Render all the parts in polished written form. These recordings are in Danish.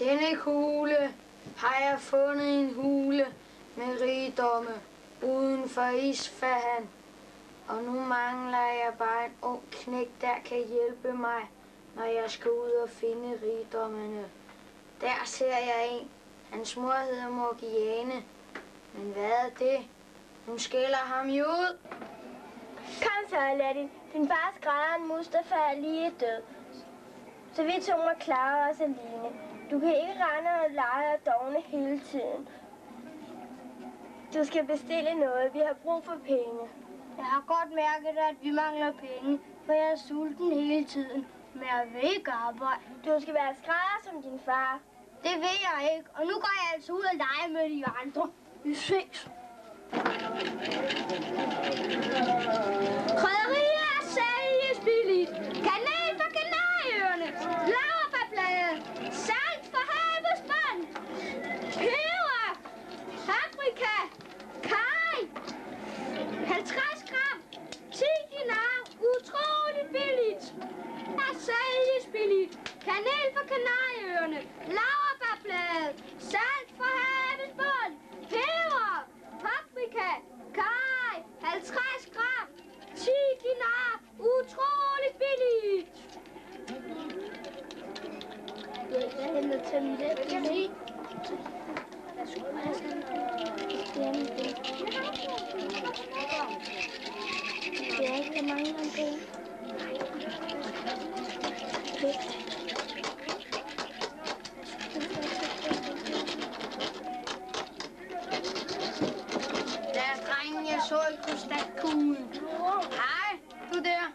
Denne kugle har jeg fundet en hule med rigdomme uden for Isfahan. Og nu mangler jeg bare en ung knægt, der kan hjælpe mig, når jeg skal ud og finde rigdommene. Der ser jeg en. Hans mor hedder Morgiane. Men hvad er det? Hun skælder ham jo ud. Kom så, Aladdin. Din fars græderen Mustafa er lige død. Så vi to må klare os alene. Du kan ikke rende og lege og dogne hele tiden. Du skal bestille noget. Vi har brug for penge. Jeg har godt mærket, at vi mangler penge, for jeg er sulten hele tiden. Men jeg vil ikke arbejde. Du skal være skrædder som din far. Det vil jeg ikke, og nu går jeg altså ud og leger med de andre. Vi ses. Krydderier er sælges billigt. Kanel for Kanarieøerne. Laurbærblade. Salt for havets bund. Peber. Paprika. Kaj. 50 gram. 10 dinar. Utroligt billigt. Er sælges billigt. Kanel for Kanarieøerne. Laurbærblade. Salt for havets bund. Peber. Paprika. Kaj. 50 gram. 10 dinar. Utroligt billigt. Jeg henter til min lidt. Det er ikke så mange om penge. Deres drengen, jeg så i krystalkuglen. Hej, du der.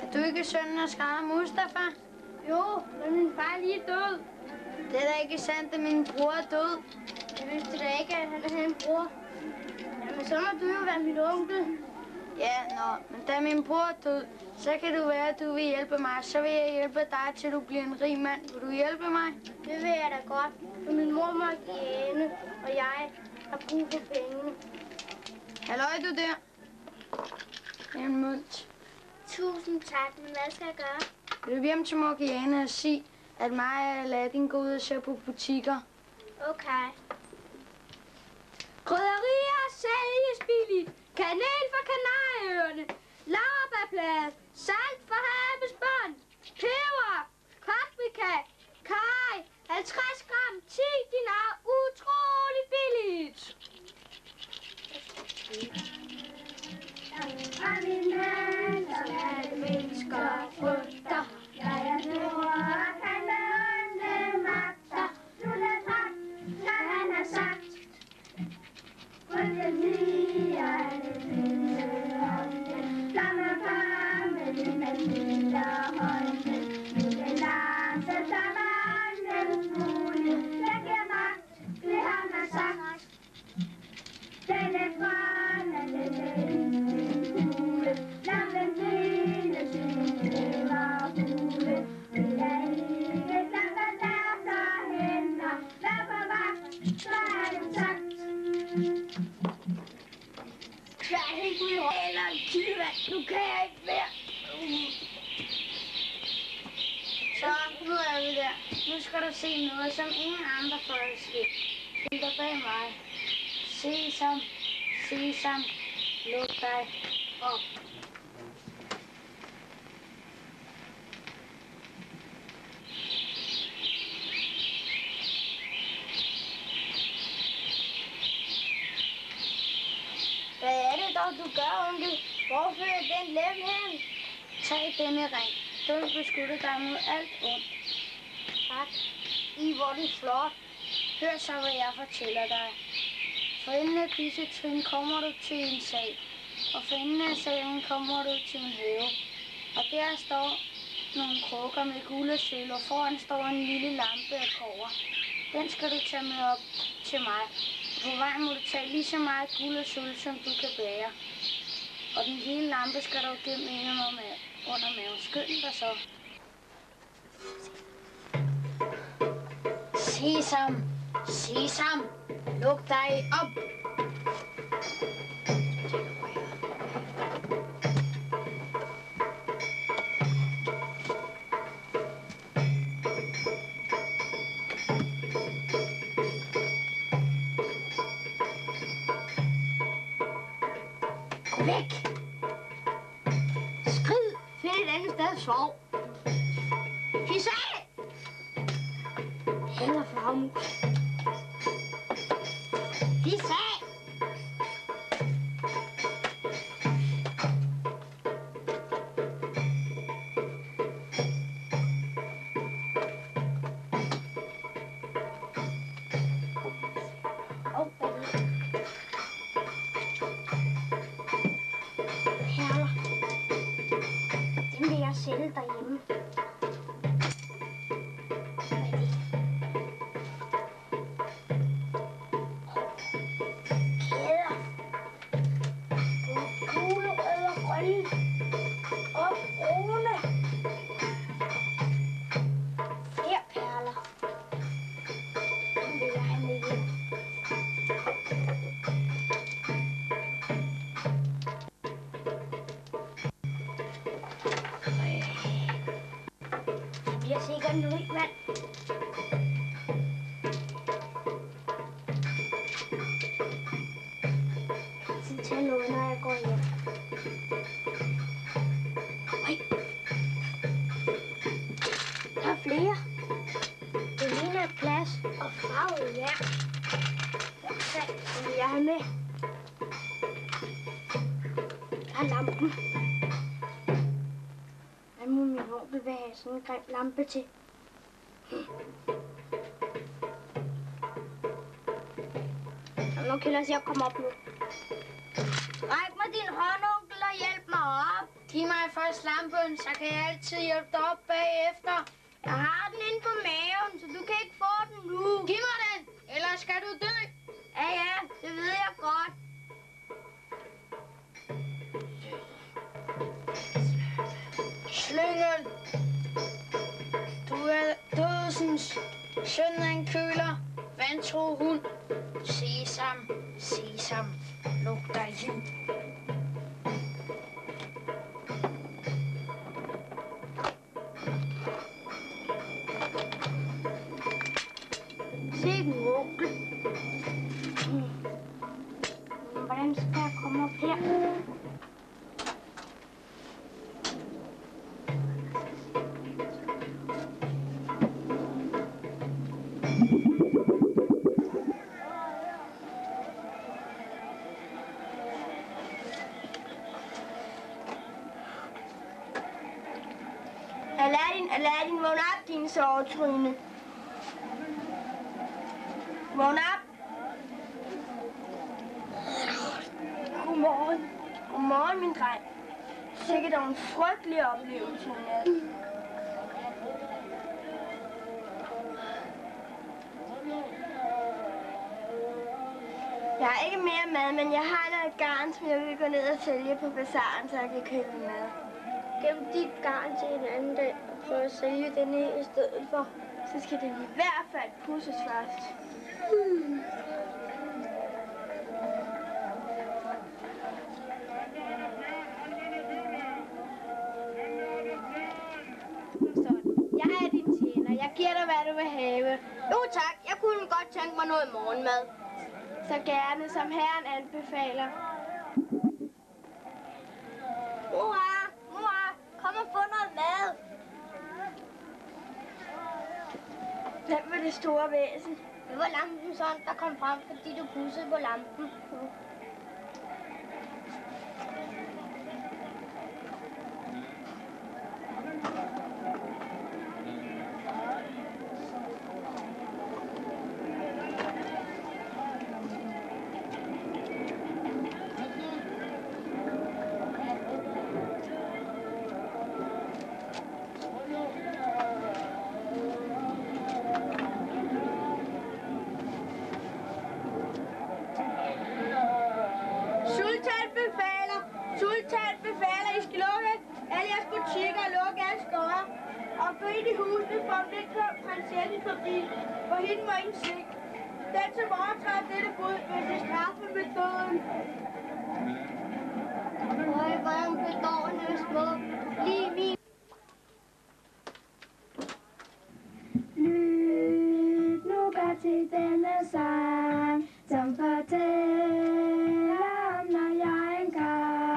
Er du ikke sønnen af skrædder Mustafa? Jo, men min far er lige død. Det er da ikke sandt, at min bror er død. Jeg vidste da ikke, at han havde en bror. Jamen, så må du jo være min onkel. Ja, men da min bror er død, så kan det være, at du vil hjælpe mig. Så vil jeg hjælpe dig, til du bliver en rig mand. Vil du hjælpe mig? Det vil jeg da godt. For min mor Morgiane og jeg har brug for pengene. Halløj, du der. En mønt. Tusind tak, men hvad skal jeg gøre? Løb hjem til Morgiane og sig, at mig og Aladdin går ud og ser på butikker. Okay. Krydderier sælges billigt. Kanel for Kanarieøerne. Laurbærblade. Salt for havets bund. Peber. Paprika. Kaj. 50 gram. 10 dinar. Utroligt billigt. Fra min hand, som alle mennesker frygter. Jeg er stor og kan med onde magter. Slutte frem, hvad han har sagt. Frygten siger alle finde ånden. Flammer frem med den man stiller hånden. Nu den larse flammer åndens mulighed. Jeg giver magt, det han har sagt. Den er brændende, den kugle. Lad den blinde synge var fugle. Det er ikke klart, hvad der hænder. Vær på vagt, så er det sagt. Jeg er ikke med eller en kildevand. Nu kan jeg ikke mere. Så, nu er vi der. Nu skal du se noget, som ingen andre får at se. Følg dig bag mig. Sesam, sesam, luk dig op. Hvad er det dog, du gør, onkel? Hvor fører den lem hen? Tag denne ring. Den vil beskytte dig mod alt ondt. Tak. Hvor er det flot. Hør så, hvad jeg fortæller dig. For enden af disse trin kommer du til en sal, og for enden af salen kommer du til en have. Og der står nogle krukker med guld og sølv, og foran står en lille lampe af kobber. Den skal du tage med op til mig. Og på vejen må du tage lige så meget guld og sølv, som du kan bære. Og den hele lampe skal du gemme under maven. Skynd dig så. Sesam, sesam, luk dig op. Gå væk! Skrid! Find et andet sted og sov. Fis af! Heller flagmus. Fis af! Perler. Dem vil jeg sælge derhjemme. Kæder. Gule, røde og grønne. Og brune. Flere perler. Dem vil jeg have med hjem. Det bliver sikkert nu ikke vand. Så tag noget, når jeg går hjem. Oj. Der er flere. Det ligner et glas og farvet vejr. Det vil jeg have med. Der er lampen. Hvad må min onkel vil have sådan en grim lampe til? Jeg må hellere se at komme op nu. Ræk mig din hånd, onkel, og hjælp mig op. Giv mig først lampen, så kan jeg altid hjælpe dig op bagefter. Jeg har den inde på maven, så du kan ikke få den nu. Giv mig den, ellers skal du dø. Ja, det ved jeg godt. Slyngel. Du er dødsens søn af en køler. Vantro hund. Sesam, sesam, luk dig jul. Se den, onkel. Hvordan skal jeg komme op her? Aladdin, vågn op, din sovetryne. Vågn op. Godmorgen. Godmorgen, min dreng. Sikkert dog en frygtelig oplevelse i nat. Jeg har ikke mere mad, men jeg har noget garn, som jeg vil gå ned og sælge på bazaren, så jeg kan købe mad. Gem dit garn til en anden dag og prøv at sælge den i stedet for. Så skal den i hvert fald pudses først. Jeg er din tjener. Jeg giver dig, hvad du vil have. Jo tak, jeg kunne godt tænke mig noget morgenmad. Så gerne, som herren anbefaler. Mor, kom og få noget mad. Hvem var det store væsen? Det var lampen sådan, der kom frem, fordi du pudsede på lampen. Sultan befaler, I skal lukke alle jeres butikker og lukke alle skåre. Og gå ind i husene for om lidt kom prinsessen forbi, for hende må ingen se. Den som overtræder dette bud vil blive straffet med døden. Øj, hvor er hun bedårende og smuk. Lige min. Lyt nu godt til denne sang, som fortæller om, når jeg engang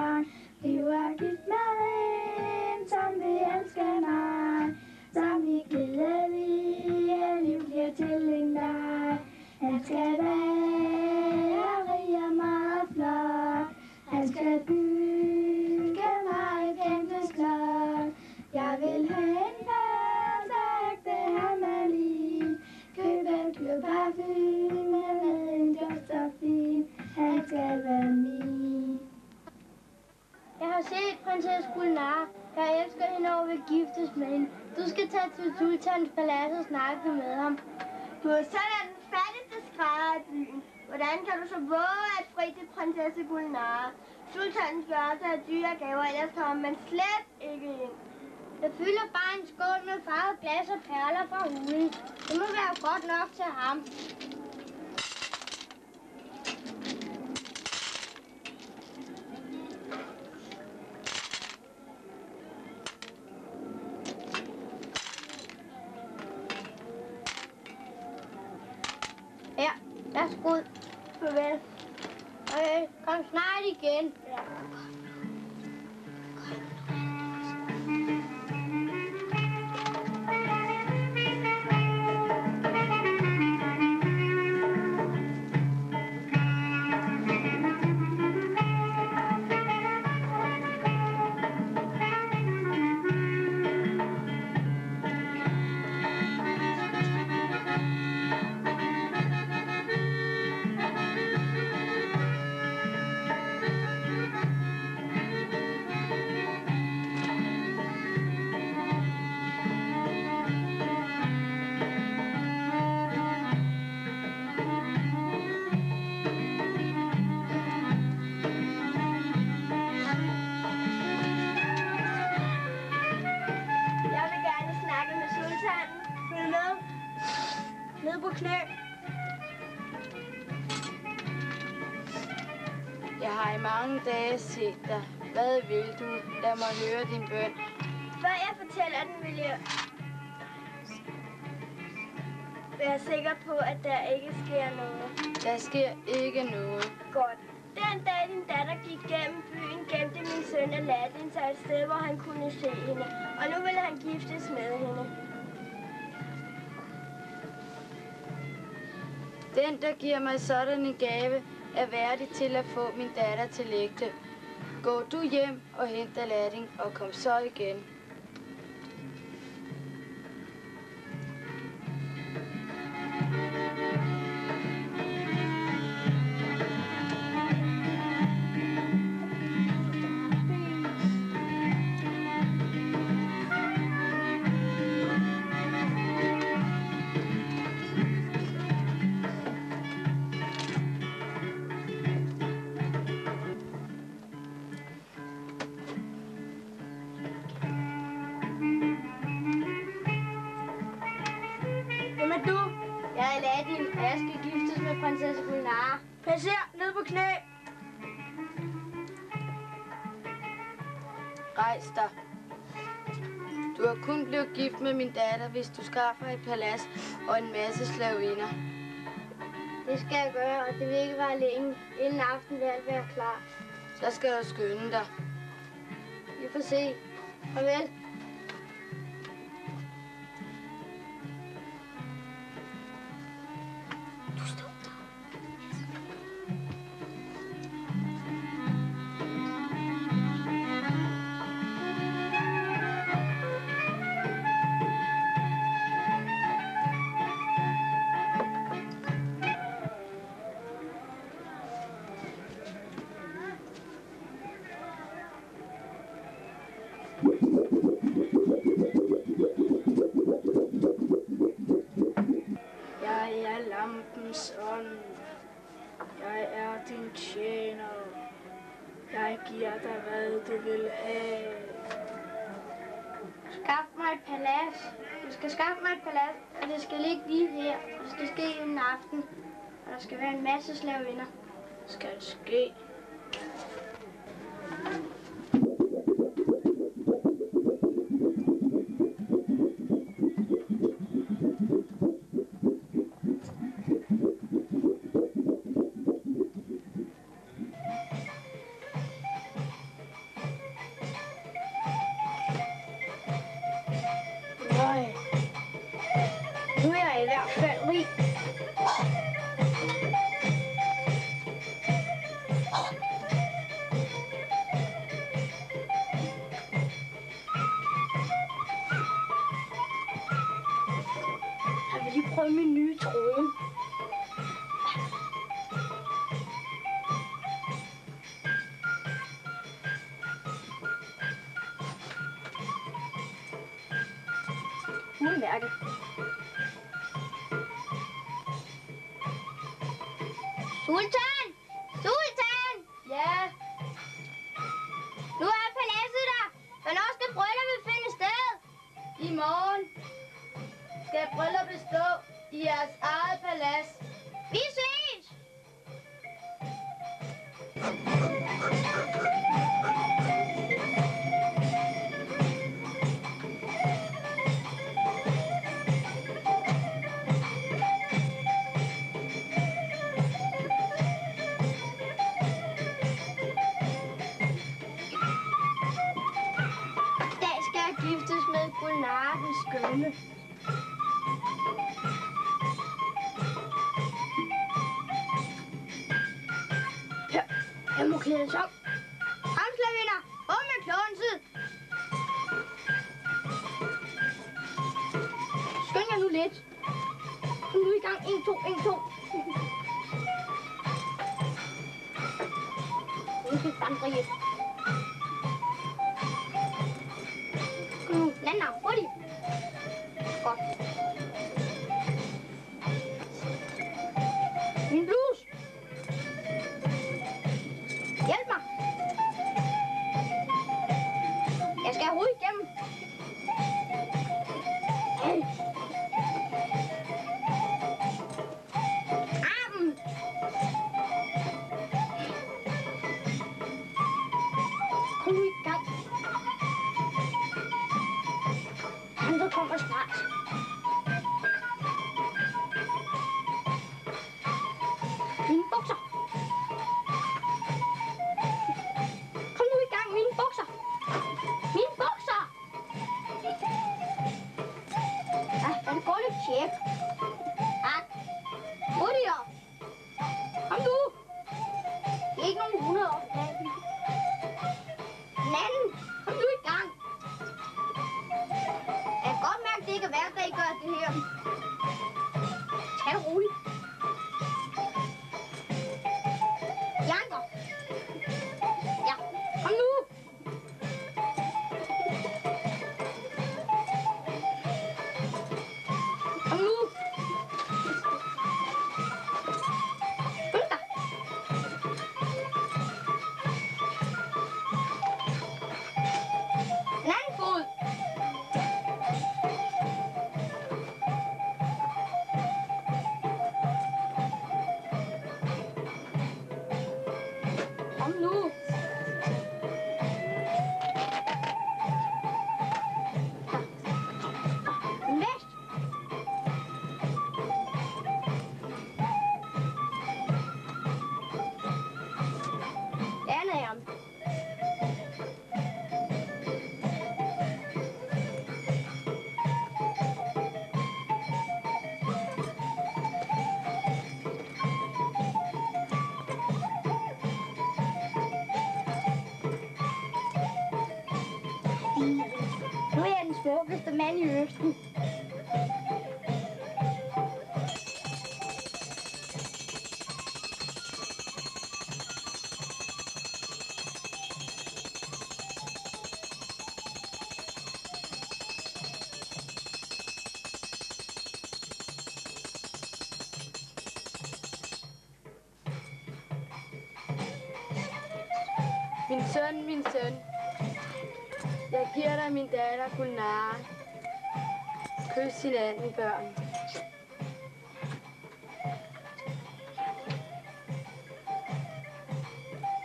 skal være min. Jeg har set prinsesse Gulnare. Jeg elsker hende og vil giftes med hende. Du skal tage til sultanens palads og snakke med ham. Du er sådan den fattigste skrædder i byen. Hvordan kan du så våge at fri til prinsesse Gulnare? Sultanen skal også have dyre gaver, ellers kommer man slet ikke ind. Jeg fylder bare en skål med farvet glas og perler fra hulen. Det må være godt nok til ham. Ja, værsgo. Farvel. Okay, kom snart igen. Ja. Ned på knæ. Jeg har i mange dage set dig. Hvad vil du? Lad mig høre din bøn. Før jeg fortæller den, vil jeg være sikker på, at der ikke sker noget. Der sker ikke noget. Godt. Den dag din datter gik gennem byen, gemte min søn Aladdin sig et sted, hvor han kunne se hende. Og nu vil han giftes med hende. Den, der giver mig sådan en gave, er værdig til at få min datter til ægte. Gå du hjem og hent Aladdin, og kom så igen. Hvem er du? Jeg er Aladdin, og jeg skal giftes med prinsesse Gulnare. Placer ned på knæ. Rejs dig. Du er kun blevet gift med min datter, hvis du skaffer et palads og en masse slavinder. Det skal jeg gøre, og det vil ikke være længe. Inden aften vil alt være klar. Så skal du skynde dig. Vi får se. Farvel. Jeg er lampens ånd. Jeg er din tjener. Jeg giver dig, hvad du vil have. Skaf mig et palads. Du skal skaffe mig et palads, og det skal ligge lige her. Det skal ske en aften, og der skal være en masse slavinder. Skal ske. Nej. Nu er jeg i hvert fald rig. smugmærke. Sultan! Sultan! Ja, Nu er paladset der. Hvornår skal brylluppet finde sted? i morgen skal brylluppet stå i jeres eget palads. Vi ses! I dag skal jeg giftes med Gulnare den skønne. Jeg må klædes op. Kom, slavinder! Op med klogen tid! Skynd jer nu lidt. Kom nu i gang. 1, 2, 1, 2. Nu skal vandre hjem. Kom nu, land ham. Hurtigt. Godt. Min bluse. Hjælp mig. Jeg skal hovedet igennem. Armen. Kom nu i gang. Han kommer snart. Mine bukser. Kom nu i gang, mine bukser. Mine bukser. Ja, den går lidt tjek. Tak. Hurtigere. Kom nu. Det er ikke nogen 100 år. Den anden. Kom nu i gang. Jeg kan godt mærke, at det ikke er værd, at I gør det her. Tag det roligt. Janker! Ja, kom nu. Kom nu. Skynd dig. En anden fod! Kom nu. En vest. Den er ham. Nu er jeg den smukkeste mand i Østen. Min søn. Jeg giver dig min datter, Gulnare. Kys hinanden, børn.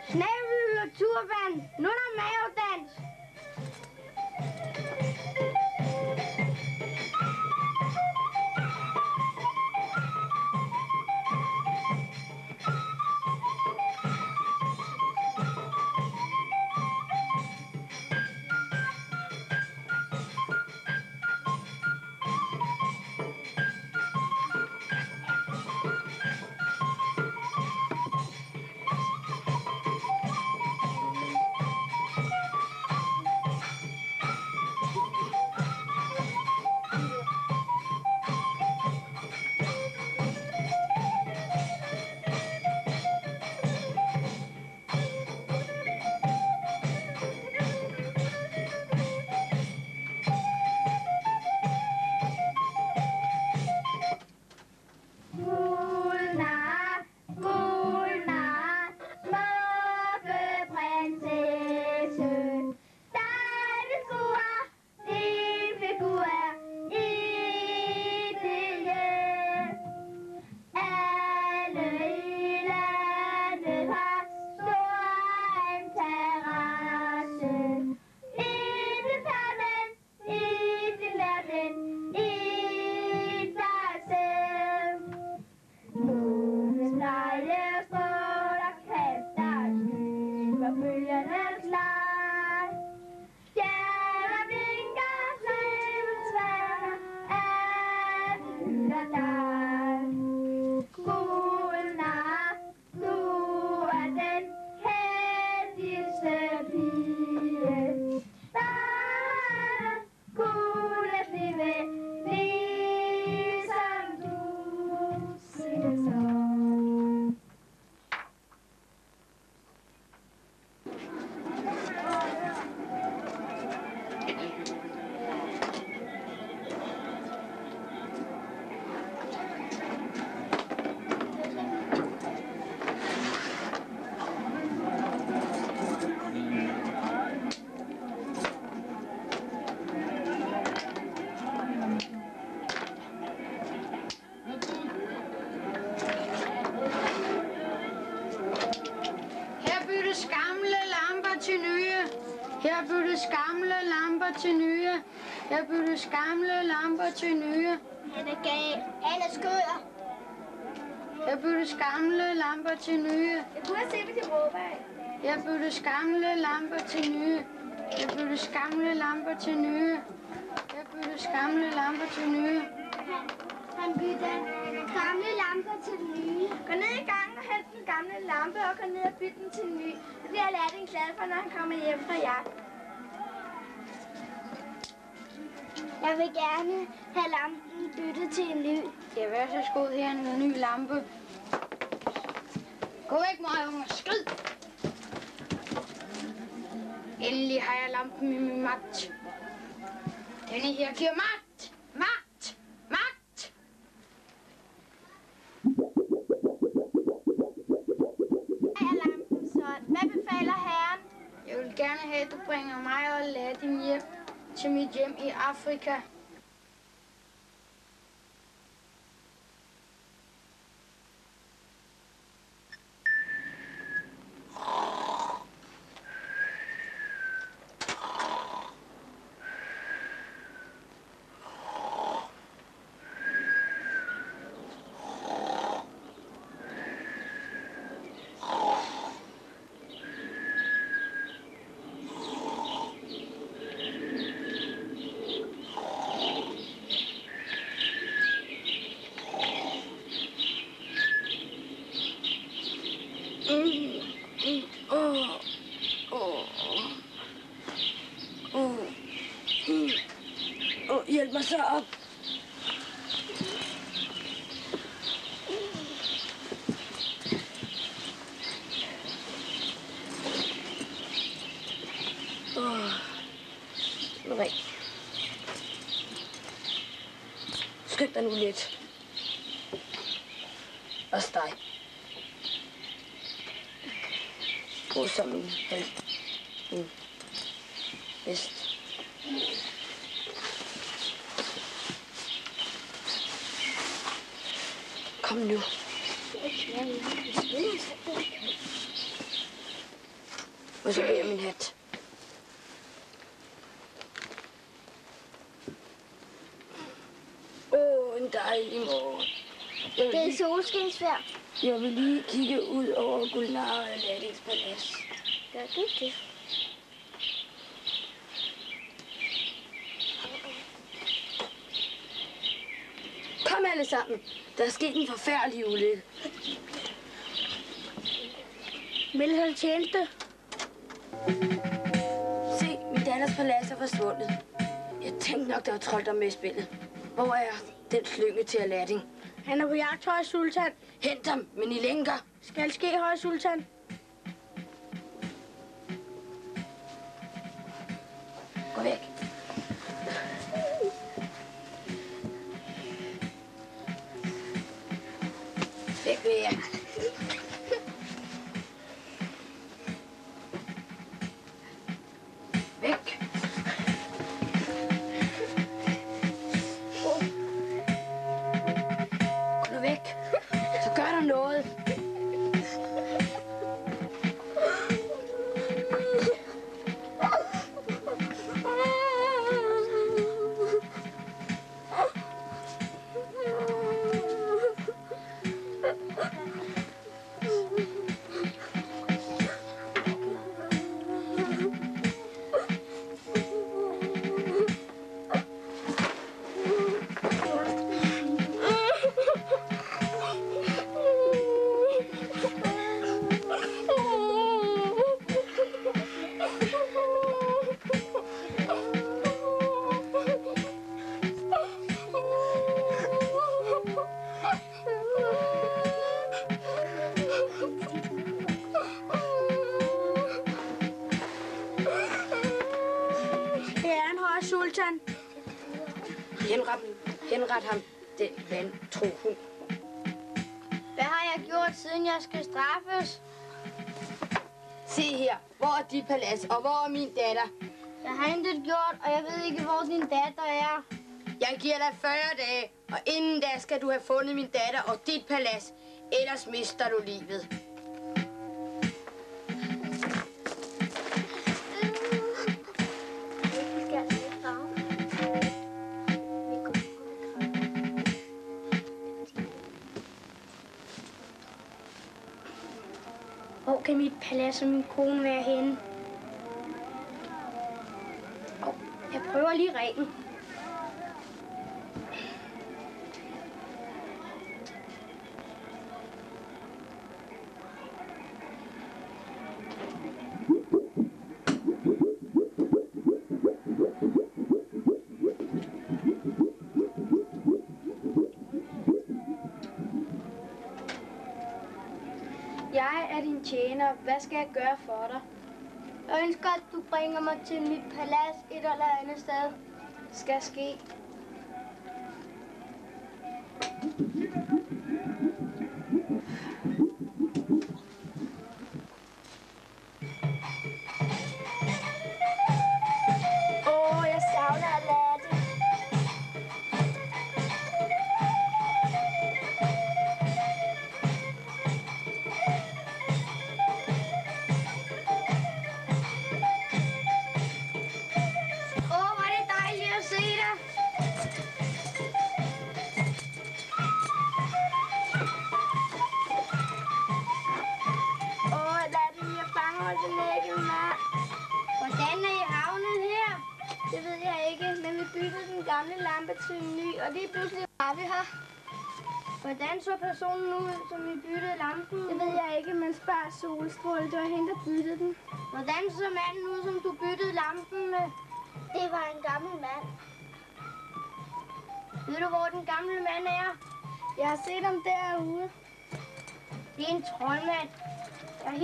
Snabel og turban. Nu er der mavedans. byttes gamle lamper til nye. Her byttes gamle lamper til nye. Her byttes gamle lamper til nye. Han er gal. Han er skør. Her byttes gamle lamper til nye. Jeg kunne have set, hvad de råber af. Her byttes gamle lamper til nye. Her byttes gamle lamper til nye. Her byttes gamle lamper til nye. Han bytter gamle lamper til nye. Gå ned i gangen og hent den gamle lampe og gå ned og bytte den til en ny. Det bliver Aladdin glad for, når han kommer hjem fra jagt. Jeg vil gerne have lampen byttet til en ny. Ja, vær så god, her en ny lampe. Gå væk, møgunge, skrid! Endelig har jeg lampen i min magt. Denne her giver magt! Magt! Magt! Hvad er lampen så? Hvad befaler herren? Jeg vil gerne have, at du bringer mig og Aladdin hjem til mit hjem i Afrika. Hjælp mig så op. Nej. Skynd dig nu lidt. Og steg. Gå som min bedst. Kom nu. Og så beder jeg min hat. En dejlig morgen. Det er solskinsvejr. Jeg vil lige kigge ud over Gulnare og Aladdins palads. Gør du det? Kom alle sammen. Der er sket en forfærdelig ulykke. Vil han tjeneste? Se, min datters palads er forsvundet. Jeg tænkte nok, der var trolddom med i spillet. Hvor er den slynge til Aladdin? Han er på jagt, høje sultan. Hent ham, men i lænker. Skal ske, høje sultan. Gå væk. Væk ved jer. Væk. Gå nu væk. Så gør der noget. Sultan. Henret ham, den vantro hund. Hvad har jeg gjort, siden jeg skal straffes? Se her, hvor er dit palads, og hvor er min datter? Jeg har intet gjort, og jeg ved ikke, hvor din datter er. Jeg giver dig 40 dage, og inden da skal du have fundet min datter og dit palads. Ellers mister du livet. Hvor kan mit palads og min kone være henne? Jeg prøver lige ringen. Jeg er din tjener. Hvad skal jeg gøre for dig? Jeg ønsker, at du bringer mig til mit palads et eller andet sted. Skal ske. Jeg savner Aladdin. Hvor er det dejligt at se dig. Aladdin, jeg fanger os en ægget mand. Hvordan er I havnet her? Det ved jeg ikke, men vi byttede den gamle lampe til en ny, og lige pludselig var vi her. Hvordan så personen ud, som I byttede lampen? Det ved jeg ikke, men spørg Solstråle, det var hende, der byttede den. Hvordan så manden ud, som du byttede lampen med? Det var en gammel mand. Ved du, hvor den gamle mand er? Jeg har set ham derude. Det er en troldmand. Jeg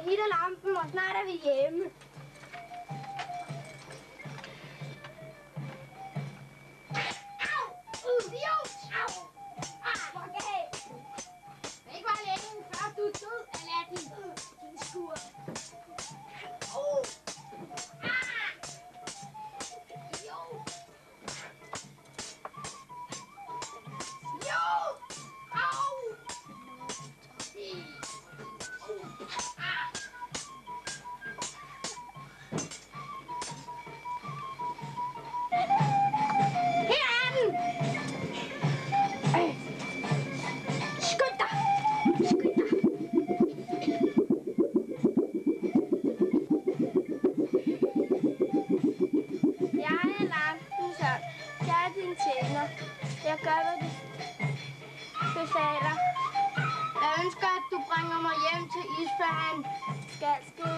hitter lampen, og snart er vi hjemme. Jeg gør, hvad du befaler. Jeg ønsker, at du bringer mig hjem til Isfahan. Skal ske.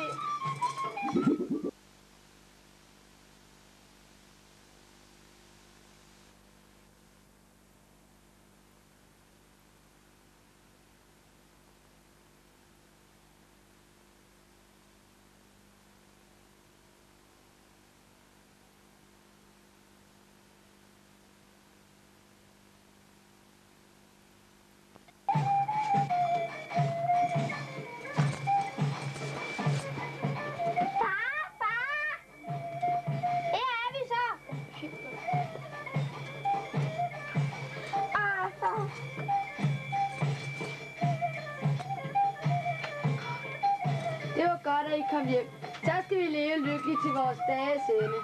Det var godt, at I kom hjem. Så skal vi leve lykkeligt til vores dages ende.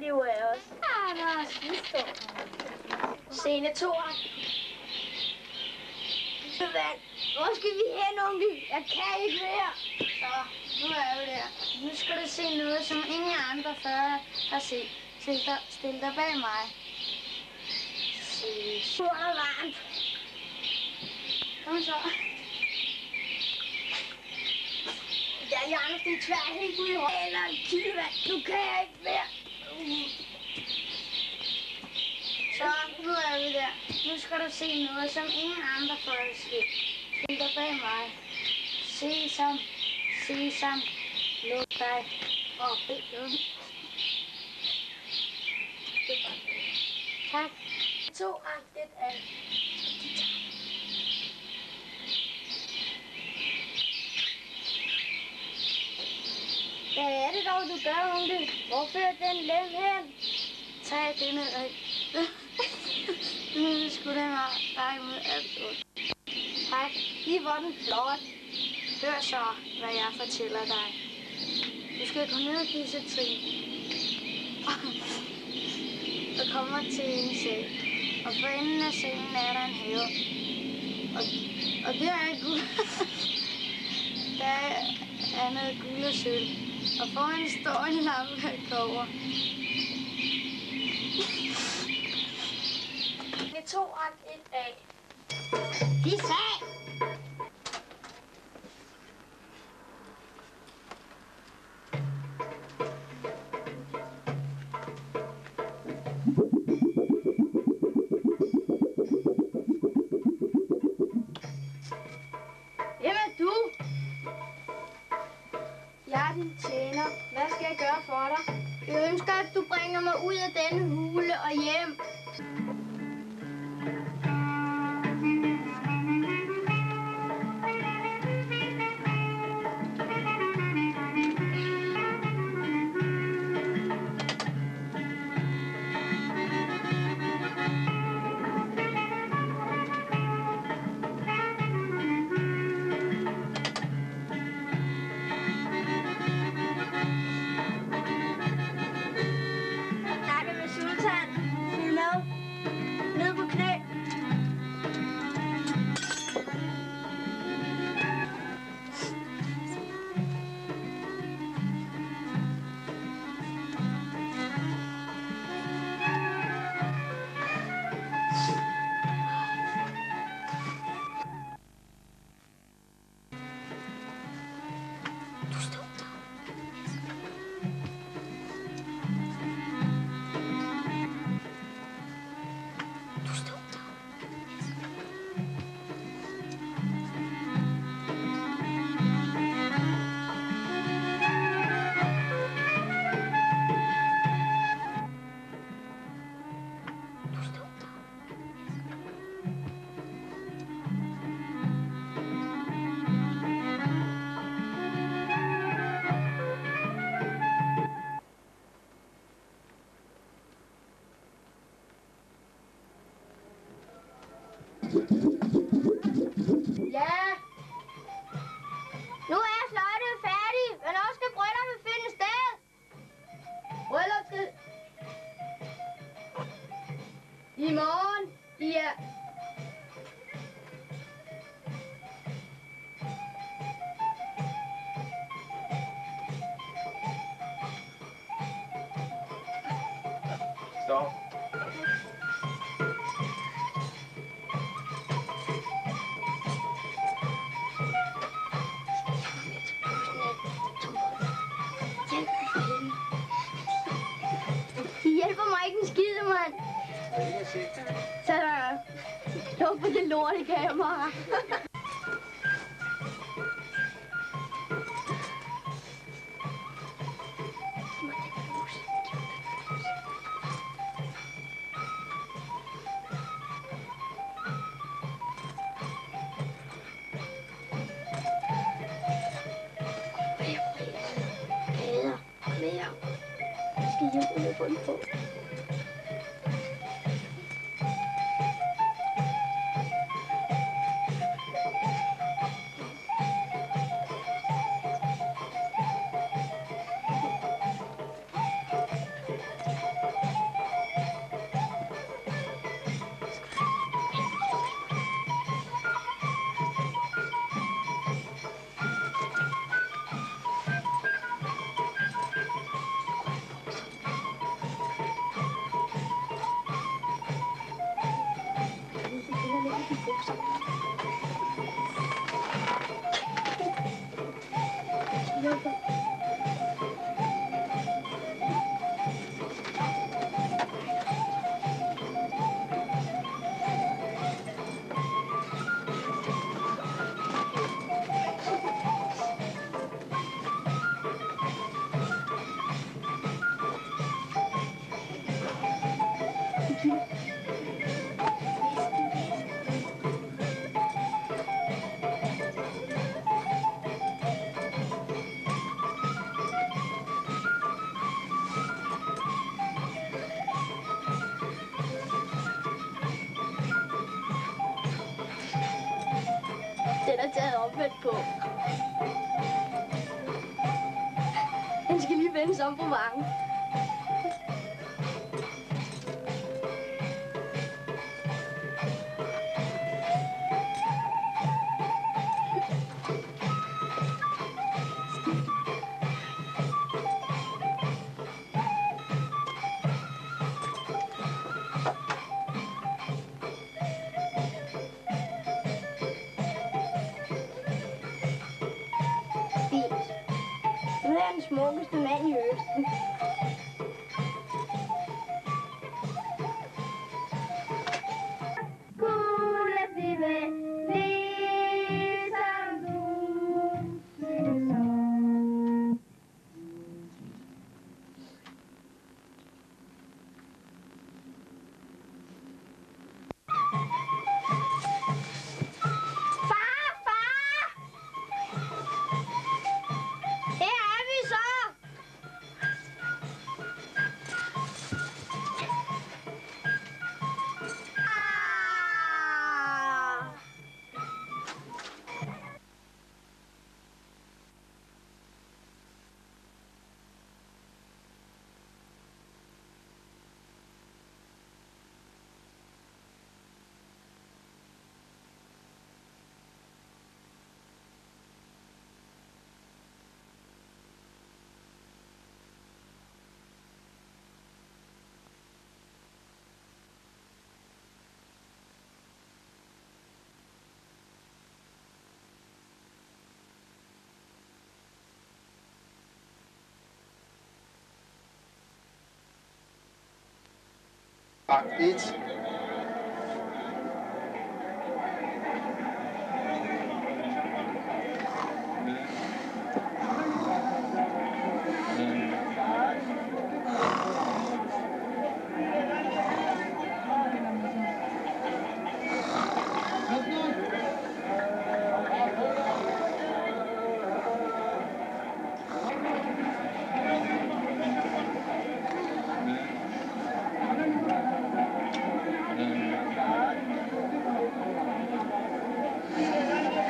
liv af os. Der er sidste år. Scene 2. Hvor skal vi hen, onkel? Jeg kan ikke mere. Så, nu er vi der. Nu skal du se noget, som ingen andre før har set. Stil dig bag mig. Se, Surt og varmt. kom så. Der er Janus, din tvær helt ud i hånden. Eller en kildevand. Nu kan jeg ikke mere. Så, nu er vi der. Nu skal du se noget, som ingen andre før har set. Stil dig bag mig. Sesam, sesam, luk dig op. Tak. 2, 1, alt. Hvad er det dog, du gør, onkel? Hvor fører den lem hen? Tag denne rig. Nu skulle det dig mod alt ondt. Tak. I var den flot. Hør så, hvad jeg fortæller dig. Du skal gå ned disse trin. Og kommer til en seng. Og for enden af sengen er der en have. Og der er guld. Der er noget guld og sølv. Og foran står en lampe af kobber. Det er 2, 1, A. De sag! Hvem er du? Jeg er din tjener. Hvad skal jeg gøre for dig? Jeg ønsker, at du bringer mig ud af denne hule og hjem. Snakke med sultan. Følg med. Ned på knæ. Ja, Nu er slottet færdig. Hvornår skal brylluppet finde sted? bryllup skal... I morgen. Ja. Stop. De hjælper mig ikke en skid, mand. Så luk på det lortekamera. de bukser. Den er taget omvendt på. Den skal lige vendes om på mange. Nu er jeg den smukkeste mand i Østen. Skulle blive ligesom du, siger så. Et.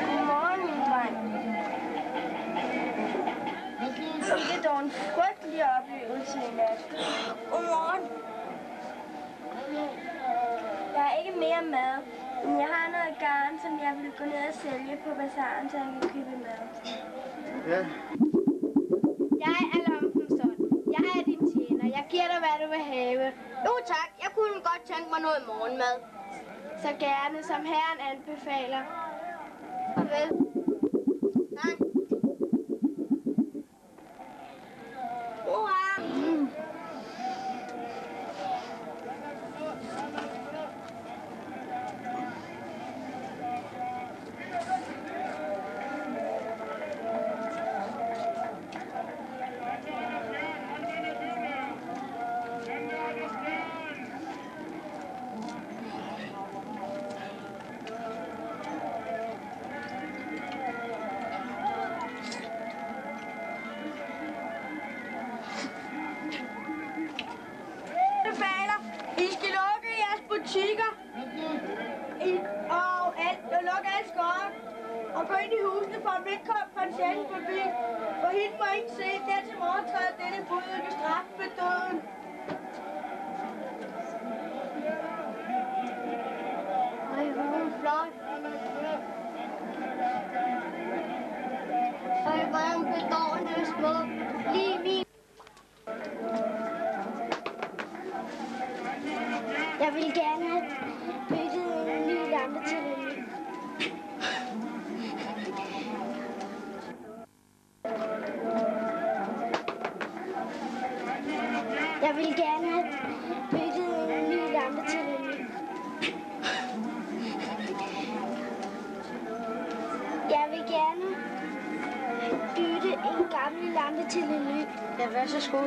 Godmorgen, min dreng. Ikke dog en frygtelig oplevelse i nat. Godmorgen. Jeg har ikke mere mad, men jeg har noget garn, som jeg vil gå ned og sælge på bazaren, så jeg kan købe mad. Ja. Jeg er Lampenson. Jeg er din tjener. Jeg giver dig, hvad du vil have. Jo tak, jeg kunne godt tænke mig noget morgenmad. Så gerne, som herren anbefaler. Farvel. Tak. Hurra! I skal lukke jeres butikker. Og lukke alle skåre. Og gå ind i husene for at ikke komme koncerten forbi. For hende må ikke se, der til morgentræet denne budøkke straf med døden. Ej, hvor er hun flot. Ej, hvor er hun bedårende og smuk. Lige min. Jeg vil gerne have bygget en ny lampe til en ny. Jeg vil gerne have bygget en ny lampe til en ny. Jeg vil gerne bytte en gammel lampe til en ny. Ja, værsgo.